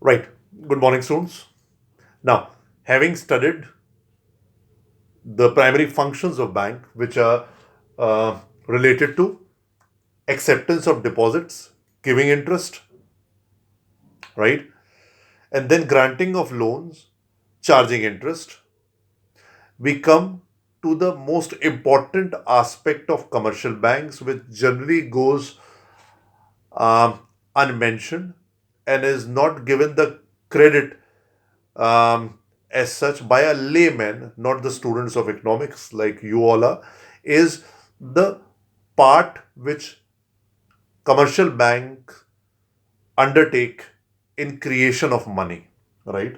Right. Good morning, students. Now, having studied the primary functions of bank, which are related to acceptance of deposits, giving interest, right, and then granting of loans, charging interest, we come to the most important aspect of commercial banks, which generally goes um, unmentioned and is not given the credit as such by a layman, not the students of economics like you all are, is the part which commercial banks undertake in creation of money, right?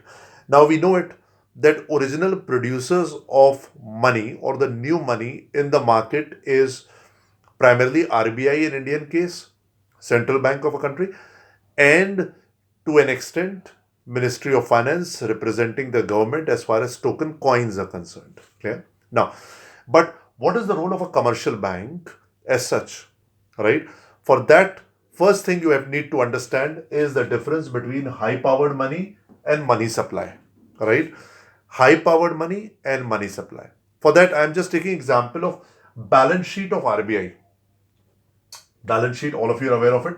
Now we know it that original producers of money or the new money in the market is primarily RBI in Indian case, central bank of a country, and to an extent Ministry of Finance representing the government as far as token coins are concerned. Clear? Now, but what is the role of a commercial bank as such? Right? For that, first thing you need to understand is the difference between high powered money and money supply. Right? High powered money and money supply. For that, I am just taking example of balance sheet of RBI. Balance sheet, all of you are aware of it.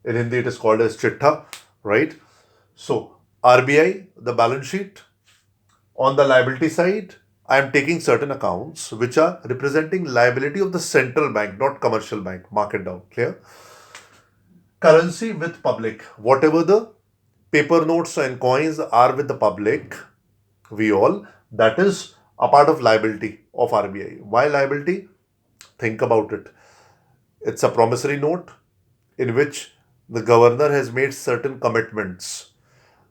In Hindi, it is called as chitta, right? So, RBI, the balance sheet, on the liability side, I am taking certain accounts which are representing liability of the central bank, not commercial bank. Mark it down. Clear? Currency with public. Whatever the paper notes and coins are with the public, we all, that is a part of liability of RBI. Why liability? Think about it. It's a promissory note in which the governor has made certain commitments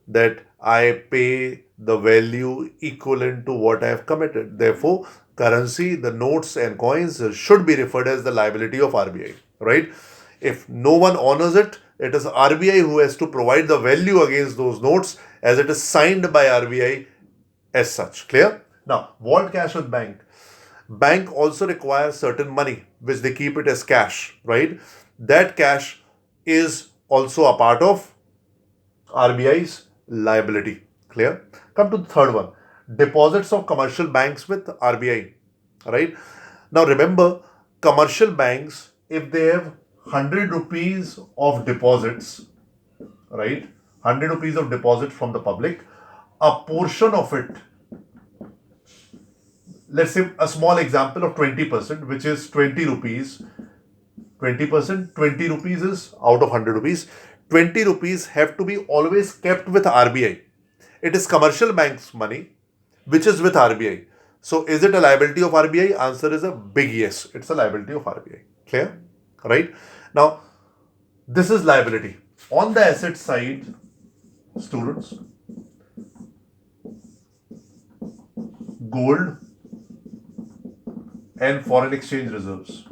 that I pay the value equivalent to what I have committed. Therefore, currency, the notes and coins should be referred as the liability of RBI, right? If no one honors it, it is RBI who has to provide the value against those notes as it is signed by RBI as such. Clear? Now, vault cash with bank. Bank also requires certain money which they keep it as cash, right? That cash is also a part of RBI's liability. Clear? Come to the third one. Deposits of commercial banks with RBI. Right? Now remember, commercial banks, if they have 100 rupees of deposits, right? 100 rupees of deposit from the public, a portion of it, let's say a small example of 20%, which is 20 rupees. 20%, 20 rupees is out of 100 rupees. 20 rupees have to be always kept with RBI. It is commercial bank's money, which is with RBI. So is it a liability of RBI? Answer is a big yes. It's a liability of RBI. Clear? Right? Now, this is liability. On the asset side, students, gold and foreign exchange reserves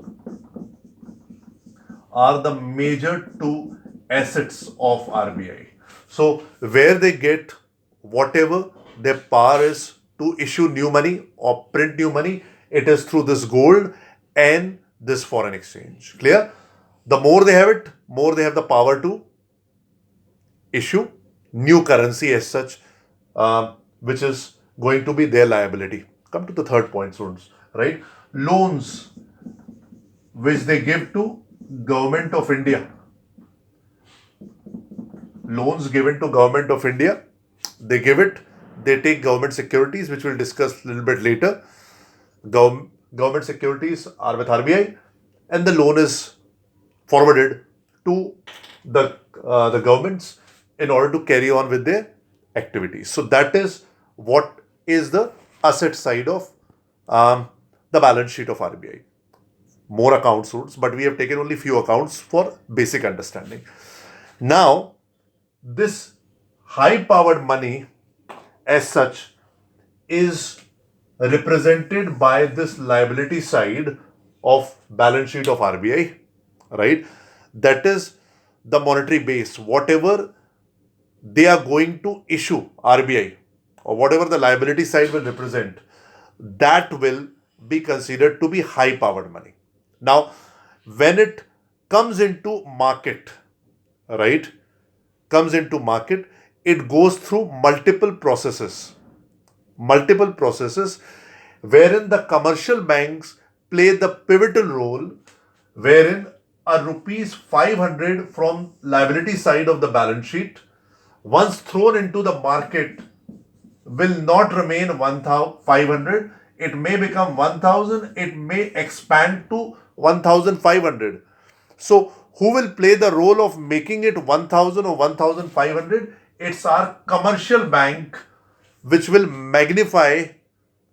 are the major two assets of RBI. So, where they get whatever their power is to issue new money or print new money, it is through this gold and this foreign exchange. Clear? The more they have it, more they have the power to issue new currency as such, which is going to be their liability. Come to the third point, students. Right? Loans which they give to government of India. Loans given to government of India, they give it, they take government securities, which we'll discuss a little bit later. Government securities are with RBI, and the loan is forwarded to the governments in order to carry on with their activities. So that is what is the asset side of the balance sheet of RBI. More account suits, but we have taken only few accounts for basic understanding. Now, this high powered money as such is represented by this liability side of balance sheet of RBI, right? That is the monetary base. Whatever they are going to issue RBI or whatever the liability side will represent, that will be considered to be high powered money. Now, when it comes into market, right? comes into market, it goes through multiple processes wherein the commercial banks play the pivotal role, wherein a rupees 500 from liability side of the balance sheet, once thrown into the market, will not remain 1,500. It may become 1,000. It may expand to 1,500. So, who will play the role of making it 1,000 or 1,500? It's our commercial bank which will magnify,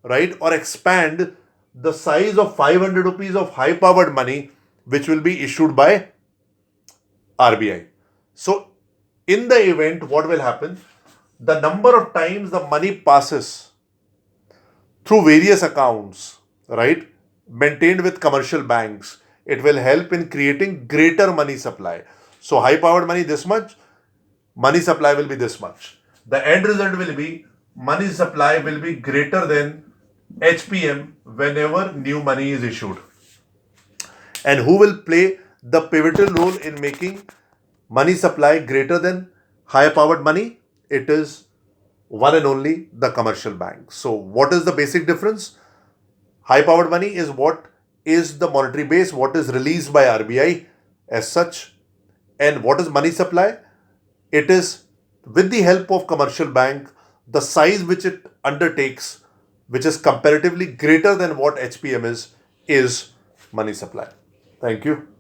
right, or expand the size of 500 rupees of high powered money which will be issued by RBI. So, in the event, what will happen? The number of times the money passes through various accounts, right, maintained with commercial banks, it will help in creating greater money supply. So, high powered money this much, money supply will be this much. The end result will be money supply will be greater than HPM whenever new money is issued. And who will play the pivotal role in making money supply greater than higher powered money? It is one and only the commercial bank. So, what is the basic difference? High powered money is what is the monetary base, what is released by RBI as such. And what is money supply? It is with the help of commercial bank, the size which it undertakes, which is comparatively greater than what HPM is money supply. Thank you.